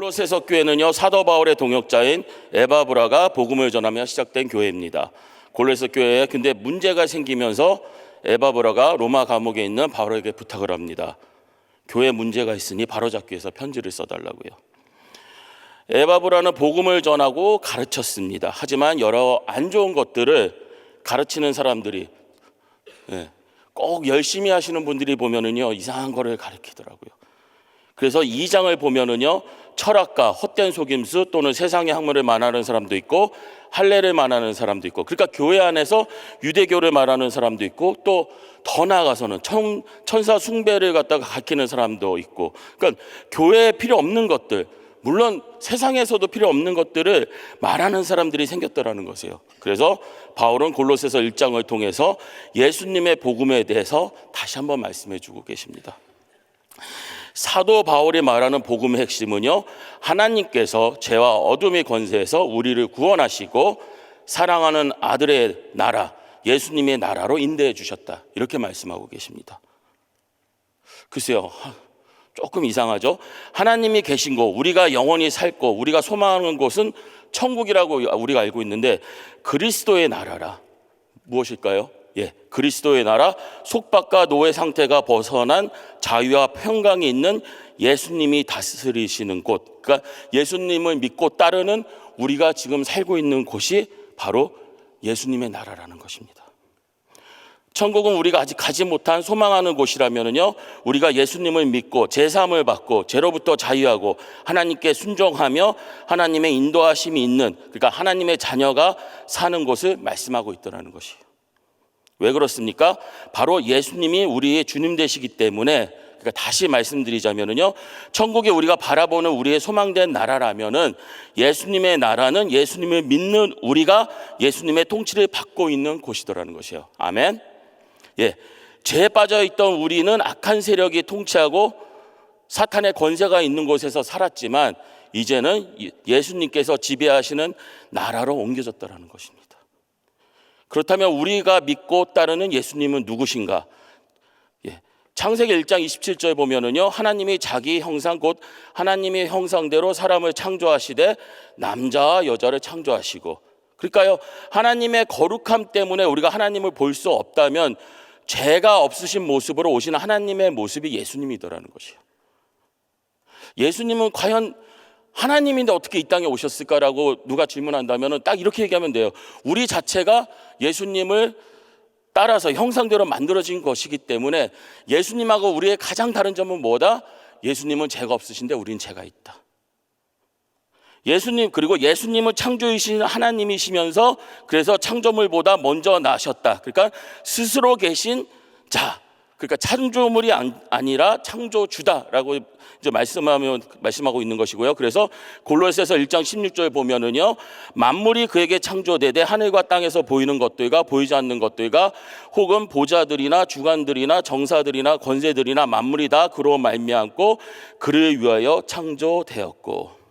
골로새서 교회는요, 사도 바울의 동역자인 에바브라가 복음을 전하며 시작된 교회입니다. 골로새 교회에 근데 문제가 생기면서 에바브라가 로마 감옥에 있는 바울에게 부탁을 합니다. 교회 문제가 있으니 바로잡기 위해서 편지를 써달라고요. 에바브라는 복음을 전하고 가르쳤습니다. 하지만 여러 안 좋은 것들을 가르치는 사람들이 꼭 열심히 하시는 분들이 보면은요, 이상한 거를 가르치더라고요. 그래서 2장을 보면은요, 철학가, 헛된 속임수 또는 세상의 학문을 말하는 사람도 있고 할례를 말하는 사람도 있고, 그러니까 교회 안에서 유대교를 말하는 사람도 있고 또 더 나아가서는 천사 숭배를 갖다가 가르치는 사람도 있고, 그러니까 교회에 필요 없는 것들, 물론 세상에서도 필요 없는 것들을 말하는 사람들이 생겼더라는 것이에요. 그래서 바울은 골로새서 1장을 통해서 예수님의 복음에 대해서 다시 한번 말씀해 주고 계십니다. 사도 바울이 말하는 복음의 핵심은요, 하나님께서 죄와 어둠의 권세에서 우리를 구원하시고 사랑하는 아들의 나라, 예수님의 나라로 인도해 주셨다, 이렇게 말씀하고 계십니다. 글쎄요, 조금 이상하죠? 하나님이 계신 곳, 우리가 영원히 살 곳, 우리가 소망하는 곳은 천국이라고 우리가 알고 있는데, 그리스도의 나라라. 무엇일까요? 그리스도의 나라, 속박과 노예 상태가 벗어난 자유와 평강이 있는 예수님이 다스리시는 곳, 그러니까 예수님을 믿고 따르는 우리가 지금 살고 있는 곳이 바로 예수님의 나라라는 것입니다. 천국은 우리가 아직 가지 못한 소망하는 곳이라면요, 우리가 예수님을 믿고 제사함을 받고 죄로부터 자유하고 하나님께 순종하며 하나님의 인도하심이 있는, 그러니까 하나님의 자녀가 사는 곳을 말씀하고 있더라는 것이에요. 왜 그렇습니까? 바로 예수님이 우리의 주님 되시기 때문에, 그러니까 다시 말씀드리자면요, 천국에 우리가 바라보는 우리의 소망된 나라라면은 예수님의 나라는 예수님을 믿는 우리가 예수님의 통치를 받고 있는 곳이더라는 것이에요. 아멘. 죄에 빠져있던 우리는 악한 세력이 통치하고 사탄의 권세가 있는 곳에서 살았지만 이제는 예수님께서 지배하시는 나라로 옮겨졌다는 것입니다. 그렇다면 우리가 믿고 따르는 예수님은 누구신가? 창세기 1장 27절에 보면은요, 하나님이 자기 형상 곧 하나님의 형상대로 사람을 창조하시되 남자와 여자를 창조하시고, 그러니까요, 하나님의 거룩함 때문에 우리가 하나님을 볼 수 없다면 죄가 없으신 모습으로 오신 하나님의 모습이 예수님이더라는 것이에요. 예수님은 과연 하나님인데 어떻게 이 땅에 오셨을까라고 누가 질문한다면 딱 이렇게 얘기하면 돼요. 우리 자체가 예수님을 따라서 형상대로 만들어진 것이기 때문에 예수님하고 우리의 가장 다른 점은 뭐다? 예수님은 죄가 없으신데 우리는 죄가 있다. 예수님, 그리고 예수님은 창조이신 하나님이시면서 그래서 창조물보다 먼저 나셨다. 그러니까 스스로 계신 자, 그러니까 창조물이 아니라 창조주다라고 이제 말씀하고 있는 것이고요. 그래서 골로새서 1장 16절 보면은요, 만물이 그에게 창조되되 하늘과 땅에서 보이는 것들과 보이지 않는 것들과 혹은 보좌들이나 주관들이나 정사들이나 권세들이나 만물이 다 그로 말미암고 그를 위하여 창조되었고.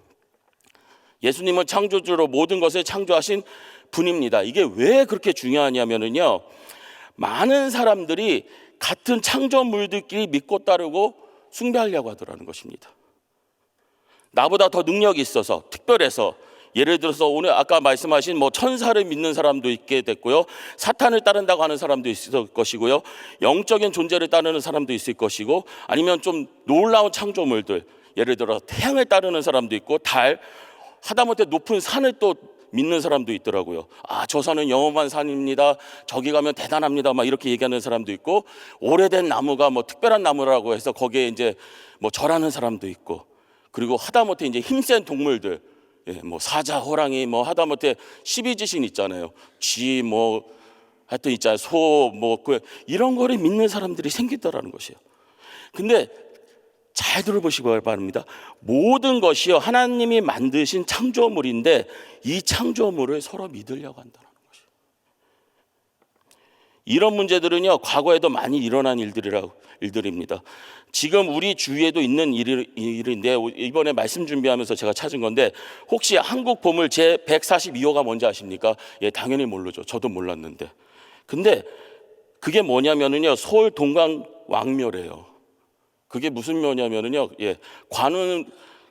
예수님은 창조주로 모든 것을 창조하신 분입니다. 이게 왜 그렇게 중요하냐면은요, 많은 사람들이 같은 창조물들끼리 믿고 따르고 숭배하려고 하더라는 것입니다. 나보다 더 능력이 있어서, 특별해서, 예를 들어서 오늘 아까 말씀하신 천사를 믿는 사람도 있게 됐고요, 사탄을 따른다고 하는 사람도 있을 것이고요, 영적인 존재를 따르는 사람도 있을 것이고, 아니면 좀 놀라운 창조물들, 예를 들어 태양을 따르는 사람도 있고, 달, 하다못해 높은 산을 또 믿는 사람도 있더라고요. 저 산은 영원한 산입니다, 저기 가면 대단합니다, 막 이렇게 얘기하는 사람도 있고, 오래된 나무가 특별한 나무라고 해서 거기에 이제 절하는 사람도 있고, 그리고 하다못해 이제 힘센 동물들, 사자, 호랑이, 하다못해 12지신 있잖아요. 쥐, 하여튼 있잖아요. 소, 이런 거를 믿는 사람들이 생기더라는 것이에요. 근데 잘 들어보시기 바랍니다. 모든 것이요, 하나님이 만드신 창조물인데 이 창조물을 서로 믿으려고 한다는 것이에요. 이런 문제들은요, 과거에도 많이 일어난 일들입니다. 지금 우리 주위에도 있는 일인데, 이번에 말씀 준비하면서 제가 찾은 건데, 혹시 한국 보물 제 142호가 뭔지 아십니까? 당연히 모르죠. 저도 몰랐는데. 근데 그게 뭐냐면은요, 서울 동강 왕묘래요. 그게 무슨 묘냐면은요, 관은,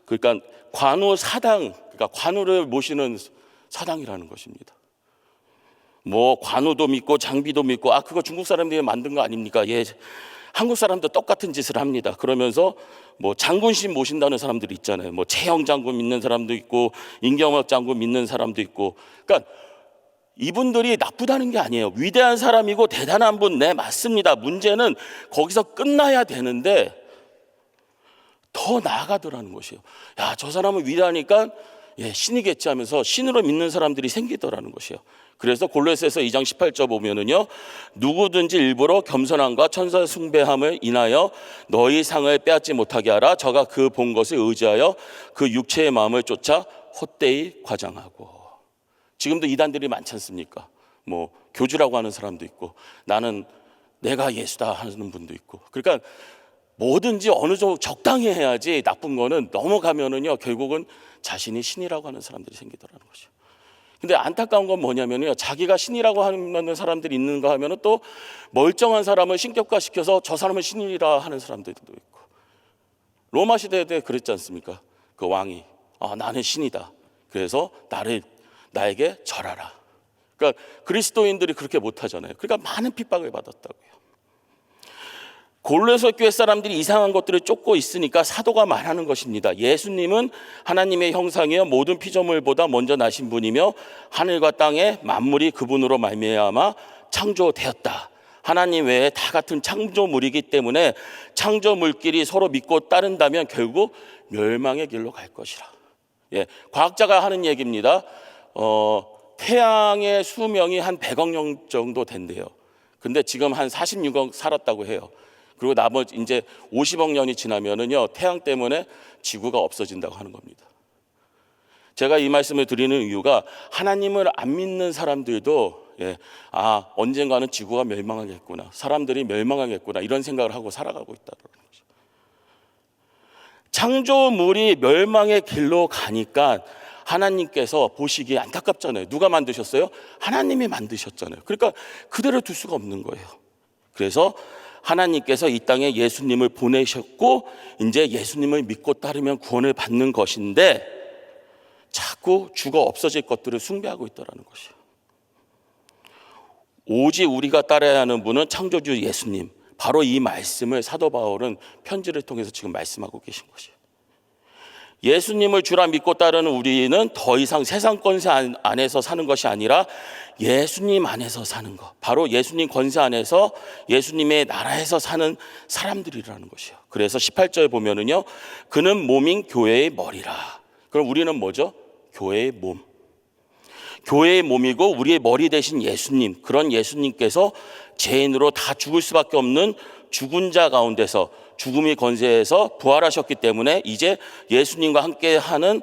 그러니까 관우 사당, 그러니까 관우를 모시는 사당이라는 것입니다. 뭐 관우도 믿고 장비도 믿고, 그거 중국 사람들이 만든 거 아닙니까? 예, 한국 사람도 똑같은 짓을 합니다. 그러면서 뭐 장군신 모신다는 사람들이 있잖아요. 뭐 최영 장군 믿는 사람도 있고 임경학 장군 믿는 사람도 있고. 그러니까 이분들이 나쁘다는 게 아니에요. 위대한 사람이고 대단한 분, 네, 맞습니다. 문제는 거기서 끝나야 되는데 더 나아가더라는 것이에요. 야, 저 사람은 위대하니까 신이겠지 하면서 신으로 믿는 사람들이 생기더라는 것이에요. 그래서 골로새서 2장 18절 보면은요, 누구든지 일부러 겸손함과 천사 숭배함을 인하여 너희 상을 빼앗지 못하게 하라. 저가 그 본 것을 의지하여 그 육체의 마음을 쫓아 헛되이 과장하고. 지금도 이단들이 많지 않습니까? 뭐 교주라고 하는 사람도 있고, 나는 내가 예수다 하는 분도 있고. 그러니까 뭐든지 어느 정도 적당히 해야지, 나쁜 거는 넘어가면은요 결국은 자신이 신이라고 하는 사람들이 생기더라는 것이죠. 근데 안타까운 건 뭐냐면요, 자기가 신이라고 하는 사람들이 있는가 하면은 또 멀쩡한 사람을 신격화시켜서 저 사람은 신이라 하는 사람들도 있고. 로마 시대 때 그랬지 않습니까? 그 왕이 나는 신이다, 그래서 나에게 절하라. 그러니까 그리스도인들이 그렇게 못하잖아요. 그러니까 많은 핍박을 받았다고요. 골로새 교회 사람들이 이상한 것들을 쫓고 있으니까 사도가 말하는 것입니다. 예수님은 하나님의 형상이여 모든 피조물보다 먼저 나신 분이며 하늘과 땅의 만물이 그분으로 말미암아 창조되었다. 하나님 외에 다 같은 창조물이기 때문에 창조물끼리 서로 믿고 따른다면 결국 멸망의 길로 갈 것이라. 과학자가 하는 얘기입니다. 태양의 수명이 한 100억 년 정도 된대요. 근데 지금 한 46억 살았다고 해요. 그리고 나머지 이제 50억 년이 지나면은요, 태양 때문에 지구가 없어진다고 하는 겁니다. 제가 이 말씀을 드리는 이유가 하나님을 안 믿는 사람들도 언젠가는 지구가 멸망하겠구나, 사람들이 멸망하겠구나, 이런 생각을 하고 살아가고 있다는 거죠. 창조물이 멸망의 길로 가니까 하나님께서 보시기에 안타깝잖아요. 누가 만드셨어요? 하나님이 만드셨잖아요. 그러니까 그대로 둘 수가 없는 거예요. 그래서 하나님께서 이 땅에 예수님을 보내셨고, 이제 예수님을 믿고 따르면 구원을 받는 것인데 자꾸 죽어 없어질 것들을 숭배하고 있다는 것이에요. 오직 우리가 따라야 하는 분은 창조주 예수님, 바로 이 말씀을 사도 바울은 편지를 통해서 지금 말씀하고 계신 것이에요. 예수님을 주라 믿고 따르는 우리는 더 이상 세상 권세 안에서 사는 것이 아니라 예수님 안에서 사는 것, 바로 예수님 권세 안에서 예수님의 나라에서 사는 사람들이라는 것이에요. 그래서 18절에 보면은요, 그는 몸인 교회의 머리라. 그럼 우리는 뭐죠? 교회의 몸. 교회의 몸이고 우리의 머리 되신 예수님, 그런 예수님께서 죄인으로 다 죽을 수밖에 없는 죽은 자 가운데서 죽음의 권세에서 부활하셨기 때문에 이제 예수님과 함께하는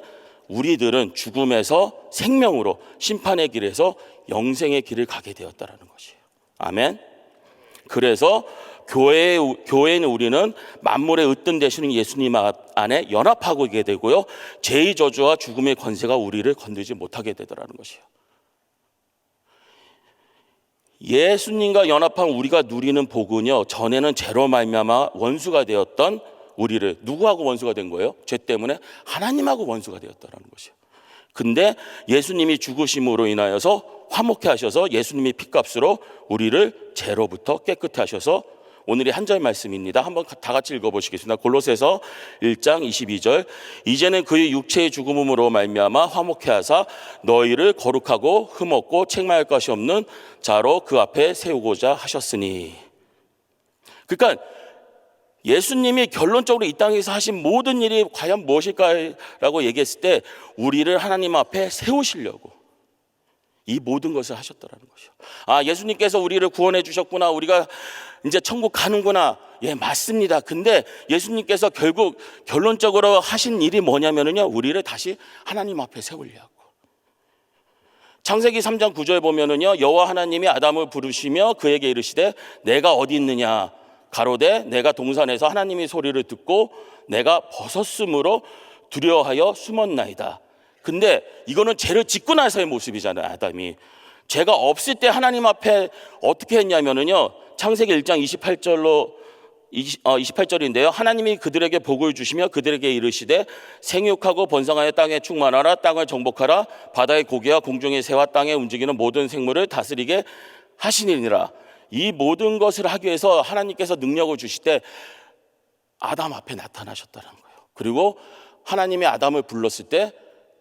우리들은 죽음에서 생명으로, 심판의 길에서 영생의 길을 가게 되었다는 것이에요. 아멘. 그래서 교회는 우리는 만물의 으뜸 되시는 예수님 안에 연합하고 있게 되고요, 죄의 저주와 죽음의 권세가 우리를 건들지 못하게 되더라는 것이에요. 예수님과 연합한 우리가 누리는 복은요, 전에는 죄로 말미암아 원수가 되었던 우리를, 누구하고 원수가 된 거예요? 죄 때문에 하나님하고 원수가 되었다는 것이에요. 근데 예수님이 죽으심으로 인하여서 화목케 하셔서 예수님의 피값으로 우리를 죄로부터 깨끗해 하셔서, 오늘이 한 절 말씀입니다. 한번 다 같이 읽어보시겠습니다. 골로새서 1장 22절. 이제는 그의 육체의 죽음으로 말미암아 화목케 하사 너희를 거룩하고 흠없고 책망할 것이 없는 자로 그 앞에 세우고자 하셨으니. 그러니까 예수님이 결론적으로 이 땅에서 하신 모든 일이 과연 무엇일까라고 얘기했을 때 우리를 하나님 앞에 세우시려고 이 모든 것을 하셨다는 것이요. 예수님께서 우리를 구원해 주셨구나, 우리가 이제 천국 가는구나. 맞습니다. 근데 예수님께서 결국 결론적으로 하신 일이 뭐냐면요, 우리를 다시 하나님 앞에 세우려고. 창세기 3장 9절에 보면은요, 여호와 하나님이 아담을 부르시며 그에게 이르시되 내가 어디 있느냐, 가로되 내가 동산에서 하나님의 소리를 듣고 내가 벗었으므로 두려워하여 숨었나이다. 근데 이거는 죄를 짓고 나서의 모습이잖아요. 아담이 죄가 없을 때 하나님 앞에 어떻게 했냐면은요, 창세기 1장 28절로 28절인데요. 하나님이 그들에게 복을 주시며 그들에게 이르시되 생육하고 번성하여 땅에 충만하라. 땅을 정복하라. 바다의 고기와 공중의 새와 땅에 움직이는 모든 생물을 다스리게 하시니라. 이 모든 것을 하기 위해서 하나님께서 능력을 주실 때 아담 앞에 나타나셨다는 거예요. 그리고 하나님이 아담을 불렀을 때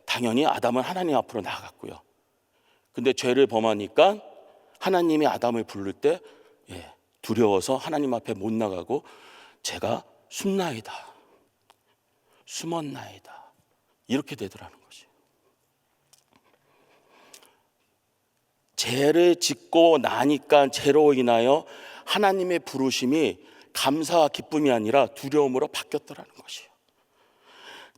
당연히 아담은 하나님 앞으로 나아갔고요. 근데 죄를 범하니까 하나님이 아담을 부를 때 두려워서 하나님 앞에 못 나가고 제가 숨나이다, 숨었나이다 이렇게 되더라는 것이에요. 죄를 짓고 나니까 죄로 인하여 하나님의 부르심이 감사와 기쁨이 아니라 두려움으로 바뀌었더라는 것이에요.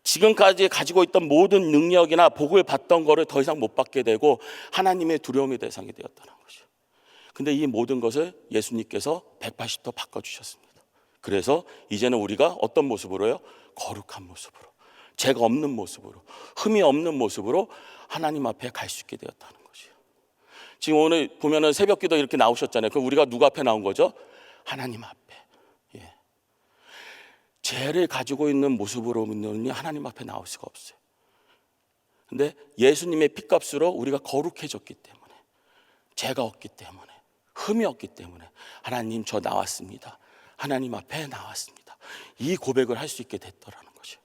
지금까지 가지고 있던 모든 능력이나 복을 받던 거를 더 이상 못 받게 되고 하나님의 두려움의 대상이 되었다는 것이에요. 근데 이 모든 것을 예수님께서 180도 바꿔주셨습니다. 그래서 이제는 우리가 어떤 모습으로요? 거룩한 모습으로, 죄가 없는 모습으로, 흠이 없는 모습으로 하나님 앞에 갈 수 있게 되었다는 것이에요. 지금 오늘 보면은 새벽기도 이렇게 나오셨잖아요. 그럼 우리가 누구 앞에 나온 거죠? 하나님 앞에. 죄를 가지고 있는 모습으로는 하나님 앞에 나올 수가 없어요. 근데 예수님의 피값으로 우리가 거룩해졌기 때문에, 죄가 없기 때문에, 흠이 없기 때문에 하나님 저 나왔습니다, 하나님 앞에 나왔습니다, 이 고백을 할 수 있게 됐더라는 것이에요.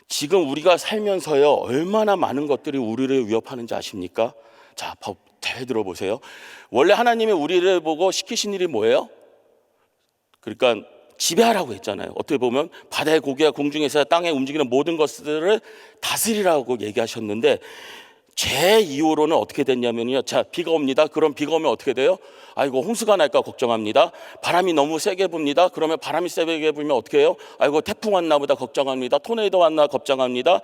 지금 우리가 살면서요 얼마나 많은 것들이 우리를 위협하는지 아십니까? 자, 법 잘 들어보세요. 원래 하나님이 우리를 보고 시키신 일이 뭐예요? 그러니까 지배하라고 했잖아요. 어떻게 보면 바다의 고기와 공중에서 땅에 움직이는 모든 것들을 다스리라고 얘기하셨는데 죄 이후로는 어떻게 됐냐면요. 자, 비가 옵니다. 그럼 비가 오면 어떻게 돼요? 아이고 홍수가 날까 걱정합니다. 바람이 너무 세게 붑니다. 그러면 바람이 세게 불면 어떻게 해요? 아이고 태풍 왔나 보다 걱정합니다. 토네이도 왔나 걱정합니다.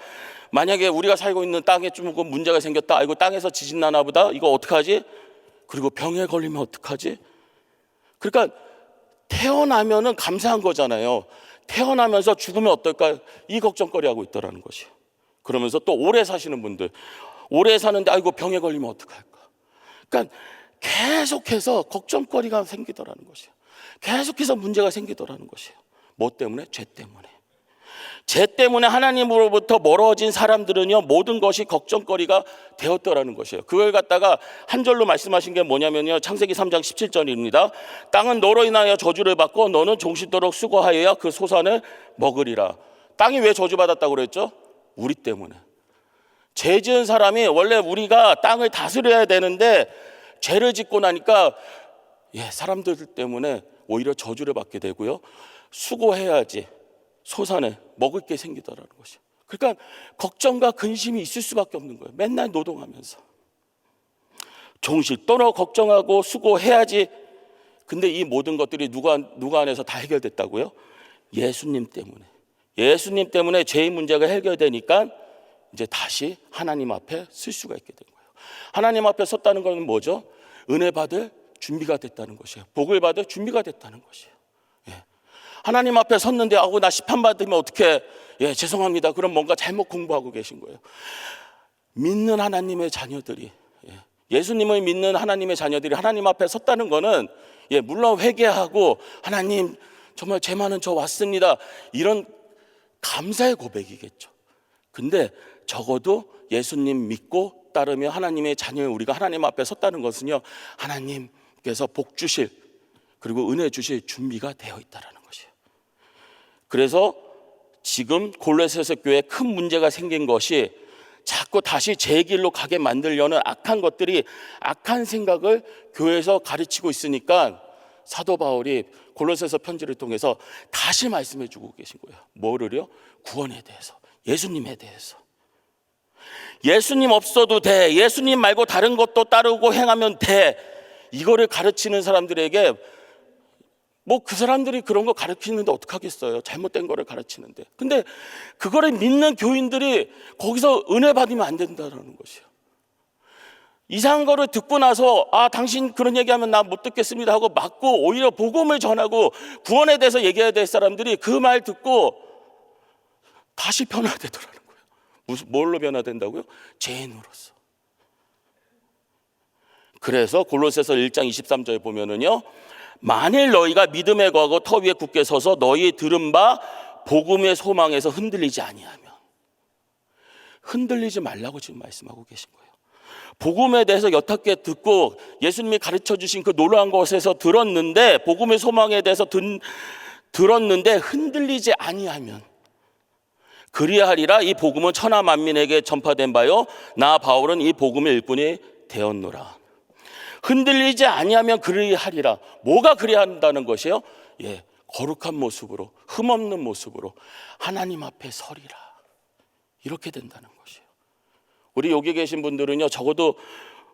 만약에 우리가 살고 있는 땅에 좀 문제가 생겼다. 아이고 땅에서 지진 나나 보다. 이거 어떡하지? 그리고 병에 걸리면 어떡하지? 그러니까 태어나면은 감사한 거잖아요. 태어나면서 죽으면 어떨까? 이 걱정거리 하고 있더라는 것이에요. 그러면서 또 오래 사시는 분들, 오래 사는데 아이고 병에 걸리면 어떡할까? 그러니까 계속해서 걱정거리가 생기더라는 것이에요. 계속해서 문제가 생기더라는 것이에요. 뭐 때문에? 죄 때문에. 죄 때문에 하나님으로부터 멀어진 사람들은요 모든 것이 걱정거리가 되었더라는 것이에요. 그걸 갖다가 한 절로 말씀하신 게 뭐냐면요, 창세기 3장 17절입니다. 땅은 너로 인하여 저주를 받고 너는 종신토록 수고하여야 그 소산을 먹으리라. 땅이 왜 저주받았다고 그랬죠? 우리 때문에. 죄 지은 사람이 원래 우리가 땅을 다스려야 되는데 죄를 짓고 나니까 사람들 때문에 오히려 저주를 받게 되고요, 수고해야지 소산을 먹을 게 생기더라는 것이에요. 그러니까 걱정과 근심이 있을 수밖에 없는 거예요. 맨날 노동하면서 종실 떠나 걱정하고 수고해야지. 근데 이 모든 것들이 누가 안에서 다 해결됐다고요? 예수님 때문에. 예수님 때문에 죄의 문제가 해결되니까 이제 다시 하나님 앞에 쓸 수가 있게 된 거예요. 하나님 앞에 섰다는 것은 뭐죠? 은혜 받을 준비가 됐다는 것이에요. 복을 받을 준비가 됐다는 것이에요. 하나님 앞에 섰는데 나 시판 받으면 어떻게? 죄송합니다. 그럼 뭔가 잘못 공부하고 계신 거예요. 믿는 하나님의 자녀들이, 예수님을 믿는 하나님의 자녀들이 하나님 앞에 섰다는 거는 물론 회개하고 하나님 정말 죄 많은 저 왔습니다, 이런 감사의 고백이겠죠. 근데 적어도 예수님 믿고 따르며 하나님의 자녀인 우리가 하나님 앞에 섰다는 것은요, 하나님께서 복 주실 그리고 은혜 주실 준비가 되어 있다라는 것이에요. 그래서 지금 골로새서 교회에 큰 문제가 생긴 것이 자꾸 다시 제 길로 가게 만들려는 악한 것들이, 악한 생각을 교회에서 가르치고 있으니까 사도 바울이 골로새서 편지를 통해서 다시 말씀해 주고 계신 거예요. 뭐를요? 구원에 대해서, 예수님에 대해서. 예수님 없어도 돼, 예수님 말고 다른 것도 따르고 행하면 돼, 이거를 가르치는 사람들에게 그 사람들이 그런 거 가르치는데 어떡하겠어요? 잘못된 거를 가르치는데. 근데 그거를 믿는 교인들이 거기서 은혜 받으면 안 된다는 것이에요. 이상한 거를 듣고 나서 당신 그런 얘기하면 나 못 듣겠습니다 하고 막고 오히려 복음을 전하고 구원에 대해서 얘기해야 될 사람들이 그 말 듣고 다시 변화되더라는 거예요. 뭘로 변화된다고요? 죄인으로서. 그래서 골로새서 1장 23절에 보면은요, 만일 너희가 믿음에 거하고 터 위에 굳게 서서 너희 들은 바 복음의 소망에서 흔들리지 아니하면, 흔들리지 말라고 지금 말씀하고 계신 거예요. 복음에 대해서 여탔게 듣고 예수님이 가르쳐 주신 그 놀라운 것에서 들었는데, 복음의 소망에 대해서 들었는데 흔들리지 아니하면 그리하리라. 이 복음은 천하 만민에게 전파된 바요 나 바울은 이 복음의 일꾼이 되었노라. 흔들리지 아니하면 그리하리라. 뭐가 그리한다는 것이요? 거룩한 모습으로, 흠없는 모습으로 하나님 앞에 서리라. 이렇게 된다는 것이에요. 우리 여기 계신 분들은요, 적어도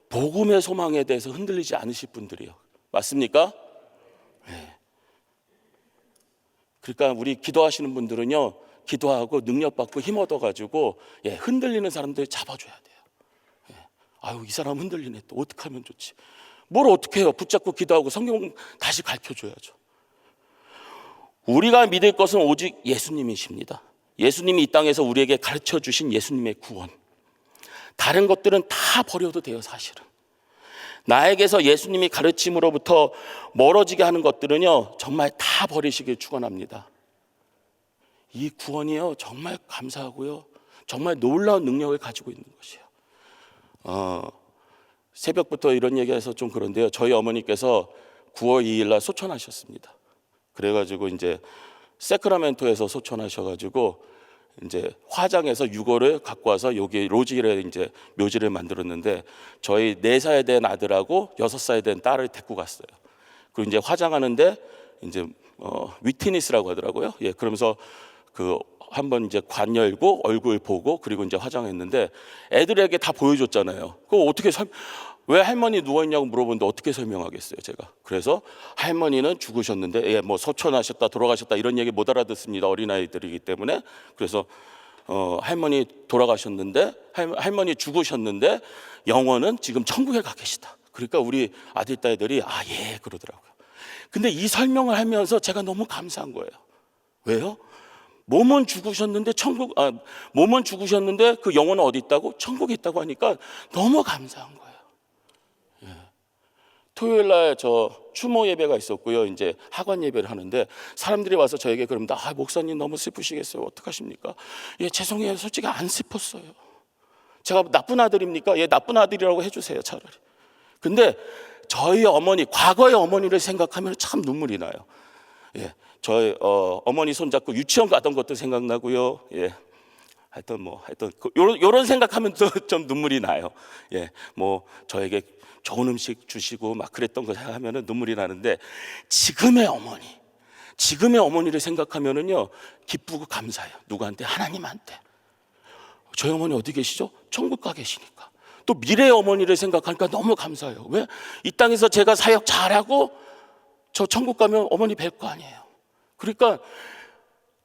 복음의 소망에 대해서 흔들리지 않으실 분들이요. 맞습니까? 그러니까 우리 기도하시는 분들은요, 기도하고 능력받고 힘 얻어가지고 흔들리는 사람들 잡아줘야 돼요. 아유, 이 사람 흔들리네. 또 어떻게 하면 좋지? 뭘 어떻게 해요? 붙잡고 기도하고 성경 다시 가르쳐줘야죠. 우리가 믿을 것은 오직 예수님이십니다. 예수님이 이 땅에서 우리에게 가르쳐 주신 예수님의 구원. 다른 것들은 다 버려도 돼요. 사실은 나에게서 예수님이 가르침으로부터 멀어지게 하는 것들은요, 정말 다 버리시길 축원합니다. 이 구원이요, 정말 감사하고요, 정말 놀라운 능력을 가지고 있는 것이에요. 새벽부터 이런 얘기해서 좀 그런데요, 저희 어머니께서 9월 2일 날 소천하셨습니다. 그래가지고 이제 세크라멘토에서 소천하셔가지고 이제 화장해서 유골을 갖고 와서 여기 로지에 이제 묘지를 만들었는데, 저희 4살 된 아들하고 6살 된 딸을 데리고 갔어요. 그리고 이제 화장하는데 이제 위트니스라고 하더라고요. 그러면서 그 한번 이제 관 열고 얼굴 보고 그리고 이제 화장했는데, 애들에게 다 보여줬잖아요. 그거 어떻게 왜 할머니 누워 있냐고 물어보는데 어떻게 설명하겠어요, 제가. 그래서 할머니는 죽으셨는데, 뭐 소천하셨다, 돌아가셨다 이런 얘기 못 알아듣습니다, 어린아이들이기 때문에. 그래서 할머니 돌아가셨는데, 할머니 죽으셨는데 영혼은 지금 천국에 가 계시다. 그러니까 우리 아들 딸들이 그러더라고요. 근데 이 설명을 하면서 제가 너무 감사한 거예요. 왜요? 몸은 죽으셨는데 몸은 죽으셨는데 그 영혼은 어디 있다고? 천국에 있다고 하니까 너무 감사한 거예요. 토요일 날 저 추모 예배가 있었고요. 이제 학원 예배를 하는데 사람들이 와서 저에게 그럽니다. 목사님 너무 슬프시겠어요. 어떡하십니까? 죄송해요. 솔직히 안 슬펐어요. 제가 나쁜 아들입니까? 나쁜 아들이라고 해주세요, 차라리. 근데 저희 어머니, 과거의 어머니를 생각하면 참 눈물이 나요. 저희 어머니 손잡고 유치원 가던 것도 생각나고요. 하여튼 요런 생각하면 좀 눈물이 나요. 뭐 저에게 좋은 음식 주시고 막 그랬던 거 생각하면 눈물이 나는데, 지금의 어머니를 생각하면은요, 기쁘고 감사해요. 누구한테? 하나님한테. 저희 어머니 어디 계시죠? 천국 가 계시니까. 또 미래의 어머니를 생각하니까 너무 감사해요. 왜? 이 땅에서 제가 사역 잘하고 저 천국 가면 어머니 뵐 거 아니에요. 그러니까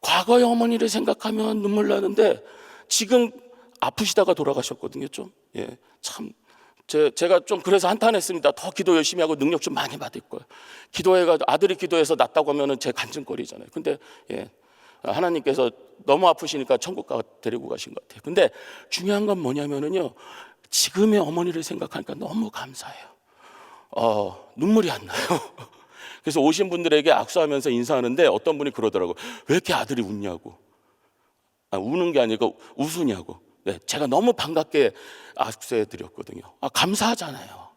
과거의 어머니를 생각하면 눈물 나는데, 지금 아프시다가 돌아가셨거든요. 좀 참 제가 좀 그래서 한탄했습니다. 더 기도 열심히 하고 능력 좀 많이 받을 거예요. 기도해가지고 아들이 기도해서 낫다고 하면은 제 간증거리잖아요. 근데 하나님께서 너무 아프시니까 천국 데리고 가신 것 같아요. 근데 중요한 건 뭐냐면은요, 지금의 어머니를 생각하니까 너무 감사해요. 눈물이 안 나요. 그래서 오신 분들에게 악수하면서 인사하는데 어떤 분이 그러더라고요. 왜 이렇게 아들이 웃냐고. 우는 게 아니고 웃으냐고. 제가 너무 반갑게 악수해 드렸거든요. 감사하잖아요.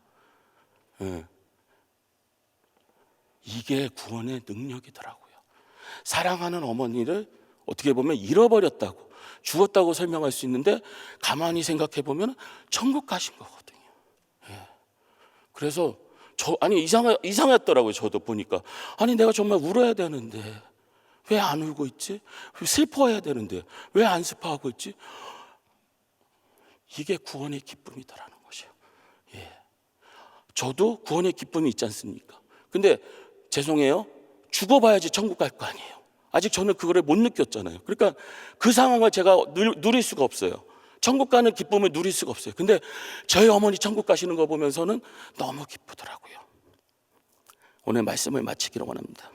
이게 구원의 능력이더라고요. 사랑하는 어머니를 어떻게 보면 잃어버렸다고, 죽었다고 설명할 수 있는데, 가만히 생각해 보면 천국 가신 거거든요. 그래서 이상했더라고요. 저도 보니까 내가 정말 울어야 되는데 왜 안 울고 있지? 슬퍼해야 되는데 왜 안 슬퍼하고 있지? 이게 구원의 기쁨이다라는 것이에요. 저도 구원의 기쁨이 있지 않습니까? 근데 죄송해요, 죽어봐야지 천국 갈 거 아니에요. 아직 저는 그거를 못 느꼈잖아요. 그러니까 그 상황을 제가 누릴 수가 없어요. 천국 가는 기쁨을 누릴 수가 없어요. 근데 저희 어머니 천국 가시는 거 보면서는 너무 기쁘더라고요. 오늘 말씀을 마치기로 원합니다.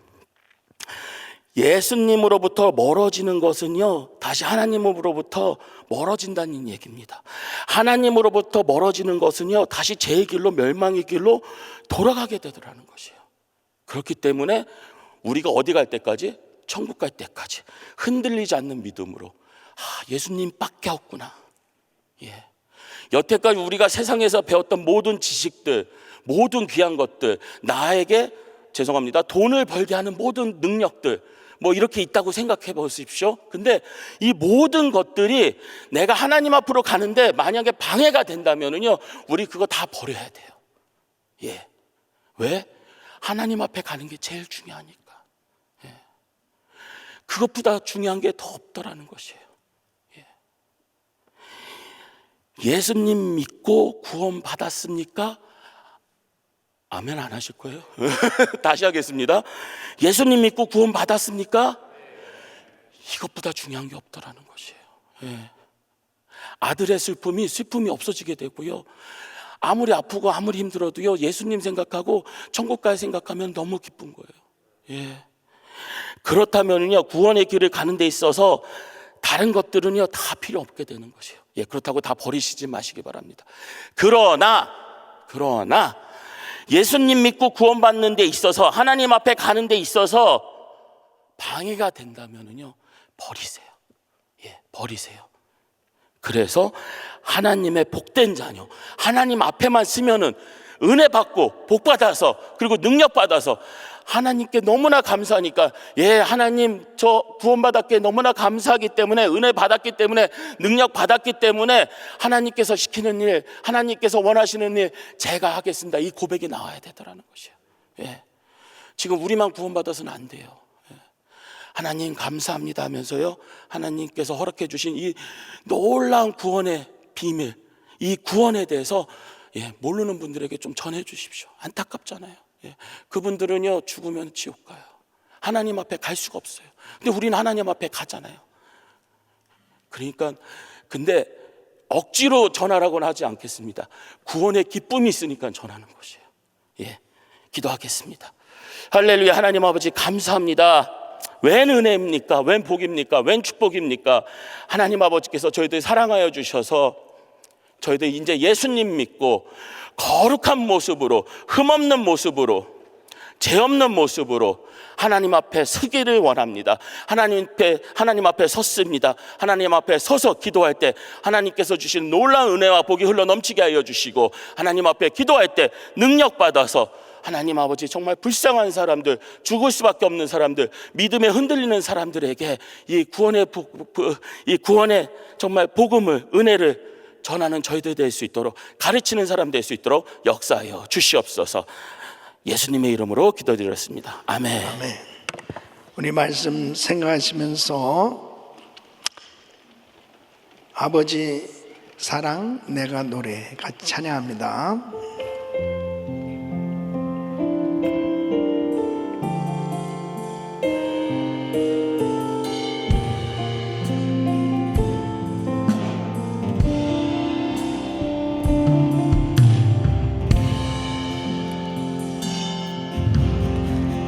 예수님으로부터 멀어지는 것은요, 다시 하나님으로부터 멀어진다는 얘기입니다. 하나님으로부터 멀어지는 것은요, 다시 제 길로, 멸망의 길로 돌아가게 되더라는 것이에요. 그렇기 때문에 우리가 어디 갈 때까지? 천국 갈 때까지 흔들리지 않는 믿음으로, 예수님밖에 없구나. 여태까지 우리가 세상에서 배웠던 모든 지식들, 모든 귀한 것들, 나에게 돈을 벌게 하는 모든 능력들, 이렇게 있다고 생각해 보십시오. 근데 이 모든 것들이 내가 하나님 앞으로 가는데 만약에 방해가 된다면은요, 우리 그거 다 버려야 돼요. 왜? 하나님 앞에 가는 게 제일 중요하니까. 그것보다 중요한 게 더 없더라는 것이에요. 예수님 믿고 구원 받았습니까? 아멘 안 하실 거예요? 다시 하겠습니다. 예수님 믿고 구원 받았습니까? 이것보다 중요한 게 없더라는 것이에요. 아들의 슬픔이 없어지게 되고요, 아무리 아프고 아무리 힘들어도요, 예수님 생각하고 천국 갈 생각하면 너무 기쁜 거예요. 그렇다면요, 구원의 길을 가는 데 있어서 다른 것들은요 다 필요 없게 되는 것이에요. 그렇다고 다 버리시지 마시기 바랍니다. 그러나 예수님 믿고 구원받는 데 있어서, 하나님 앞에 가는 데 있어서 방해가 된다면요, 버리세요. 버리세요. 그래서 하나님의 복된 자녀, 하나님 앞에만 쓰면은 은혜 받고 복 받아서, 그리고 능력 받아서 하나님께 너무나 감사하니까, 하나님 저 구원받았기에 너무나 감사하기 때문에, 은혜 받았기 때문에, 능력 받았기 때문에 하나님께서 시키는 일, 하나님께서 원하시는 일 제가 하겠습니다, 이 고백이 나와야 되더라는 것이에요. 지금 우리만 구원받아서는 안 돼요. 하나님 감사합니다 하면서요, 하나님께서 허락해 주신 이 놀라운 구원의 비밀, 이 구원에 대해서 모르는 분들에게 좀 전해 주십시오. 안타깝잖아요. 그분들은요, 죽으면 지옥 가요. 하나님 앞에 갈 수가 없어요. 근데 우리는 하나님 앞에 가잖아요. 그러니까 근데 억지로 전하라고는 하지 않겠습니다. 구원의 기쁨이 있으니까 전하는 것이에요. 기도하겠습니다. 할렐루야. 하나님 아버지 감사합니다. 웬 은혜입니까? 웬 복입니까? 웬 축복입니까? 하나님 아버지께서 저희들 사랑하여 주셔서 저희들 이제 예수님 믿고 거룩한 모습으로, 흠없는 모습으로, 죄 없는 모습으로 하나님 앞에 서기를 원합니다. 하나님 앞에 섰습니다. 하나님 앞에 서서 기도할 때 하나님께서 주신 놀라운 은혜와 복이 흘러 넘치게 하여 주시고, 하나님 앞에 기도할 때 능력 받아서 하나님 아버지 정말 불쌍한 사람들, 죽을 수밖에 없는 사람들, 믿음에 흔들리는 사람들에게 이 구원의 정말 복음을, 은혜를 전하는 저희들 될 수 있도록, 가르치는 사람 될 수 있도록 역사하여 주시옵소서. 예수님의 이름으로 기도드렸습니다. 아멘. 아멘. 우리 말씀 생각하시면서 아버지 사랑 내가 노래 같이 찬양합니다.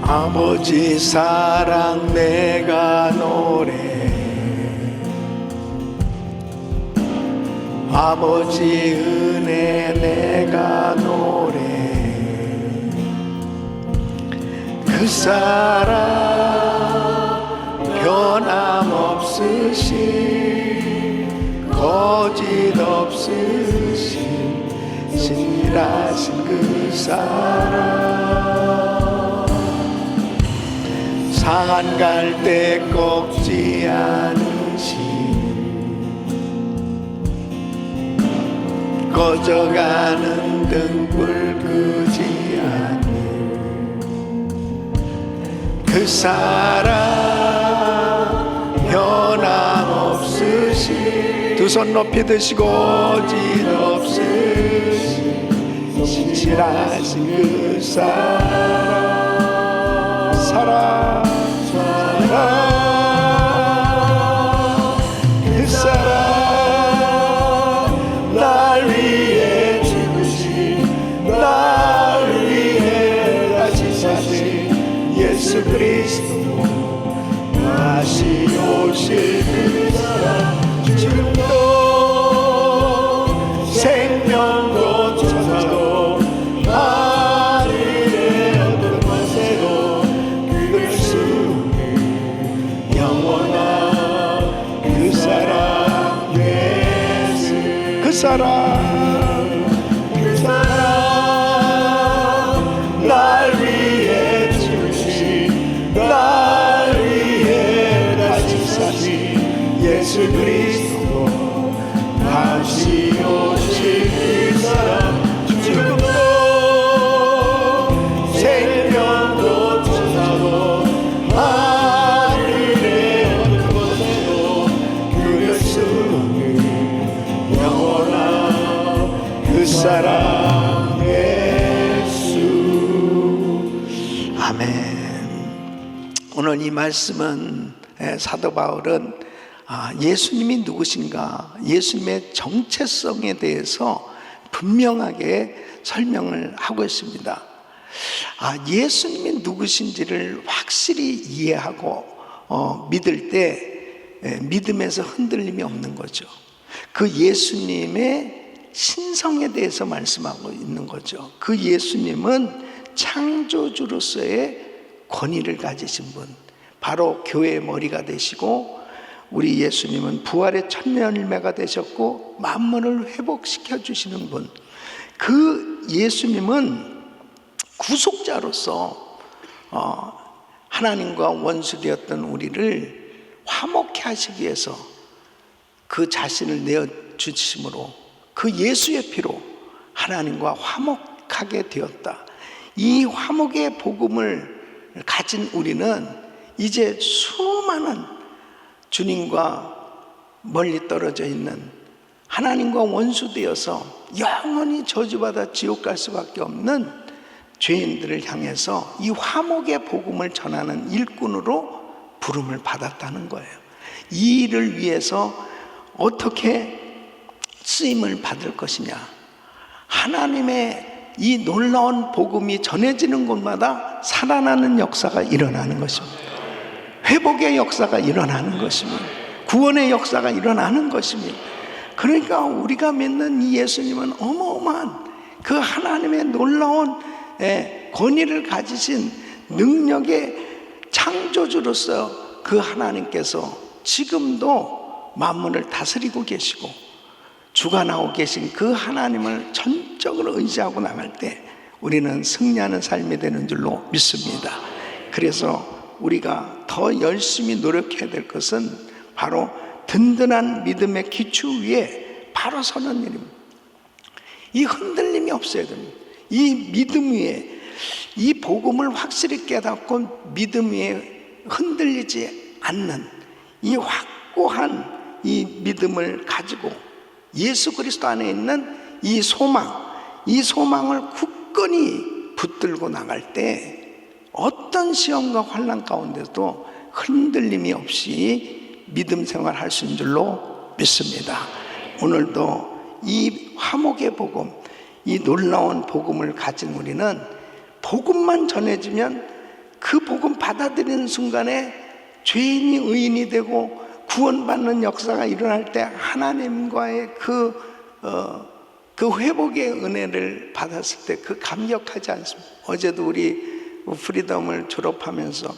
아버지 사랑 내가 노래, 아버지 은혜 내가 노래, 그 사랑 변함없으신, 거짓 없으신, 신실하신 그 사랑, 산 갈 때 꺾지 않으신, 꺼져가는 등불 끄지 않는 그 사랑 변함없으신, 두 손 높이 드시고 거짓 없으신, 신실하신 그 사랑, 그 사랑 날 위해 죽으신, 날 위해 다시 사신 예수 그리스도, 그 사랑 날 위해 죽으신 날 위해 다시 사신 예수 그리스도 다시 오실 그 사랑 죽음도 생명도 천사도 하늘의 어느 곳에도 그릴 수 없는 영원한 그 사랑 예수. 아멘. 오늘 이 말씀은 사도 바울은 예수님이 누구신가, 예수님의 정체성에 대해서 분명하게 설명을 하고 있습니다. 예수님이 누구신지를 확실히 이해하고 믿을 때 믿음에서 흔들림이 없는 거죠. 그 예수님의 신성에 대해서 말씀하고 있는 거죠. 그 예수님은 창조주로서의 권위를 가지신 분, 바로 교회의 머리가 되시고, 우리 예수님은 부활의 천년일매가 되셨고 만물을 회복시켜 주시는 분, 그 예수님은 구속자로서 하나님과 원수되었던 우리를 화목케 하시기 위해서 그 자신을 내어주심으로 그 예수의 피로 하나님과 화목하게 되었다. 이 화목의 복음을 가진 우리는 이제 수많은 주님과 멀리 떨어져 있는, 하나님과 원수되어서 영원히 저주받아 지옥 갈 수밖에 없는 죄인들을 향해서 이 화목의 복음을 전하는 일꾼으로 부름을 받았다는 거예요. 이 일을 위해서 어떻게 쓰임을 받을 것이냐, 하나님의 이 놀라운 복음이 전해지는 곳마다 살아나는 역사가 일어나는 것입니다. 회복의 역사가 일어나는 것입니다. 구원의 역사가 일어나는 것입니다. 그러니까 우리가 믿는 이 예수님은 어마어마한 그 하나님의 놀라운 권위를 가지신 능력의 창조주로서 그 하나님께서 지금도 만물을 다스리고 계시고 주관하고 계신 그 하나님을 전적으로 의지하고 나갈 때 우리는 승리하는 삶이 되는 줄로 믿습니다. 그래서 우리가 더 열심히 노력해야 될 것은 바로 든든한 믿음의 기초 위에 바로 서는 일입니다. 이 흔들림이 없어야 됩니다. 이 믿음 위에, 이 복음을 확실히 깨닫고 믿음 위에 흔들리지 않는 이 확고한 이 믿음을 가지고 예수 그리스도 안에 있는 이 소망을 굳건히 붙들고 나갈 때 어떤 시험과 환난 가운데도 흔들림이 없이 믿음 생활할 수 있는 줄로 믿습니다. 오늘도 이 화목의 복음, 이 놀라운 복음을 가진 우리는 복음만 전해지면 그 복음 받아들이는 순간에 죄인이 의인이 되고 구원받는 역사가 일어날 때 하나님과의 그 회복의 은혜를 받았을 때 그 감격하지 않습니다. 어제도 우리 프리덤을 졸업하면서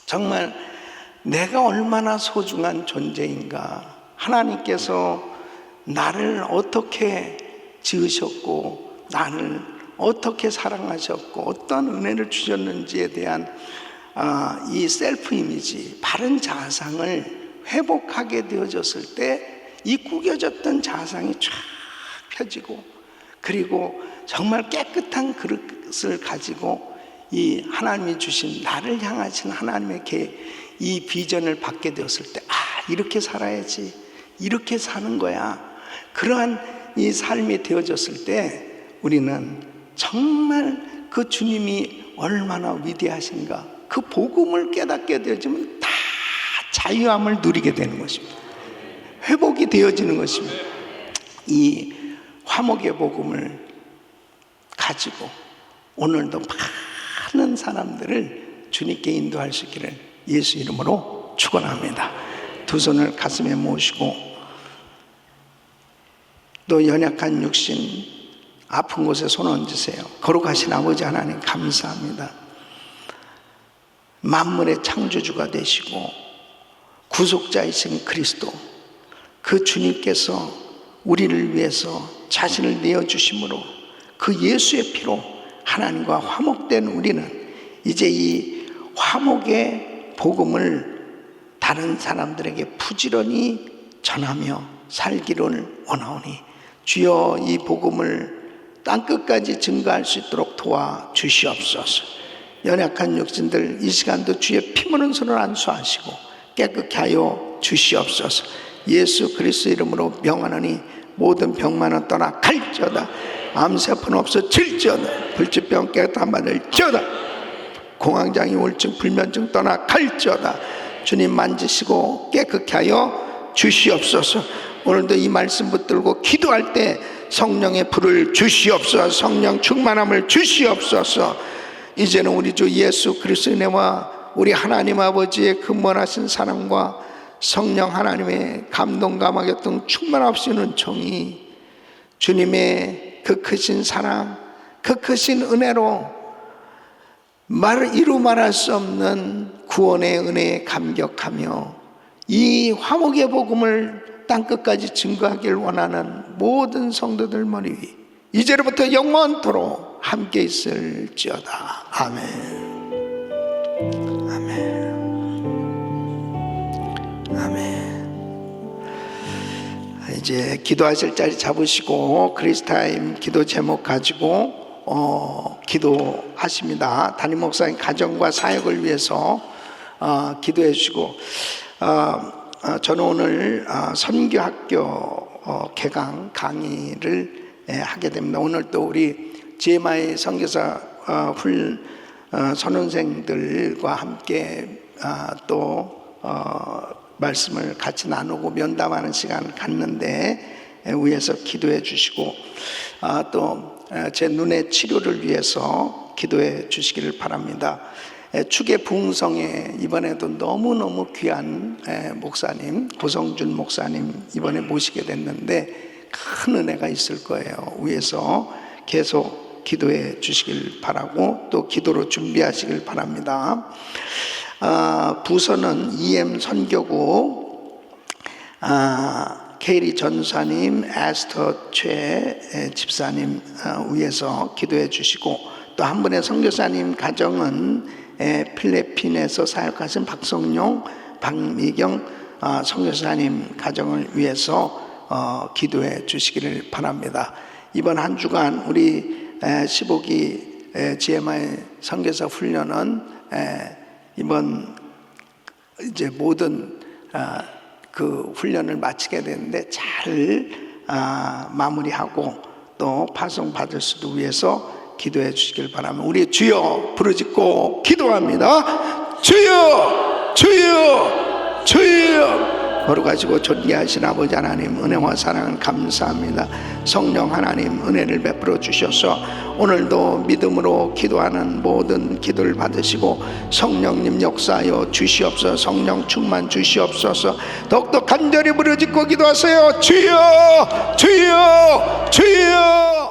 정말 내가 얼마나 소중한 존재인가, 하나님께서 나를 어떻게 지으셨고 나를 어떻게 사랑하셨고 어떤 은혜를 주셨는지에 대한 이 셀프 이미지, 바른 자아상을 회복하게 되어졌을 때 이 구겨졌던 자아상이 쫙 펴지고, 그리고 정말 깨끗한 그릇을 가지고 이 하나님이 주신 나를 향하신 하나님의 이 비전을 받게 되었을 때, 이렇게 살아야지, 이렇게 사는 거야, 그러한 이 삶이 되어졌을 때 우리는 정말 그 주님이 얼마나 위대하신가, 그 복음을 깨닫게 되어지면 다 자유함을 누리게 되는 것입니다. 회복이 되어지는 것입니다. 이 화목의 복음을 가지고 오늘도 많은 사람들을 주님께 인도할 수 있기를 예수 이름으로 축원합니다. 두 손을 가슴에 모으시고, 또 연약한 육신 아픈 곳에 손 얹으세요. 거룩하신 아버지 하나님 감사합니다. 만물의 창조주가 되시고 구속자이신 그리스도, 그 주님께서 우리를 위해서 자신을 내어주심으로 그 예수의 피로 하나님과 화목된 우리는 이제 이 화목의 복음을 다른 사람들에게 부지런히 전하며 살기를 원하오니 주여 이 복음을 땅끝까지 증거할 수 있도록 도와주시옵소서. 연약한 육신들 이 시간도 주의 피 묻은 손을 안수하시고 깨끗게 하여 주시옵소서. 예수 그리스도 이름으로 명하노니 모든 병만은 떠나 갈지어다. 암세포는 없어질지어다. 불치병 깨끗한 받을지어다. 공황장애 우울증 불면증 떠나 갈지어다. 주님 만지시고 깨끗게 하여 주시옵소서. 오늘도 이 말씀 붙들고 기도할 때 성령의 불을 주시옵소서. 성령 충만함을 주시옵소서. 이제는 우리 주 예수 그리스도의 은혜와 우리 하나님 아버지의 근본하신 사랑과 성령 하나님의 감동 감화교통 충만하시는 종이 주님의 그 크신 사랑, 그 크신 은혜로 이루 말할 수 없는 구원의 은혜에 감격하며 이 화목의 복음을 땅끝까지 증거하길 원하는 모든 성도들 머리 위 이제로부터 영원토록 함께 있을지어다. 아멘. 아멘. 아멘. 이제 기도하실 자리 잡으시고 크리스타임 기도 제목 가지고 기도하십니다. 담임 목사님 가정과 사역을 위해서 기도해 주시고 저는 오늘 선교학교 개강 강의를 하게 됩니다. 오늘 또 우리 GMI 선교사 선원생들과 함께 또 말씀을 같이 나누고 면담하는 시간을 갖는데 위해서 기도해 주시고 또 제 눈의 치료를 위해서 기도해 주시기를 바랍니다. 축의 부흥성에 이번에도 너무너무 귀한 목사님 고성준 목사님 이번에 모시게 됐는데 큰 은혜가 있을 거예요. 위해서 계속 기도해 주시길 바라고 또 기도로 준비하시길 바랍니다. 부서는 EM 선교구 케이리 전사님, 에스터 최 집사님 위해서 기도해 주시고 또 한 분의 선교사님 가정은 필리핀에서 사역하신 박성용, 박미경 선교사님 가정을 위해서 기도해 주시기를 바랍니다. 이번 한 주간 우리 15기 GMI 선교사 훈련은 이번 이제 모든 그 훈련을 마치게 되는데 잘 마무리하고 또 파송 받을 수도 위해서 기도해 주시길 바라며 우리 주여 부르짖고 기도합니다. 주여 주여 주여. 거룩하시고 존귀하신 아버지 하나님 은혜와 사랑을 감사합니다. 성령 하나님 은혜를 베풀어 주셔서 오늘도 믿음으로 기도하는 모든 기도를 받으시고 성령님 역사하여 주시옵소서. 성령 충만 주시옵소서. 더욱더 간절히 부르짖고 기도하세요. 주여 주여 주여.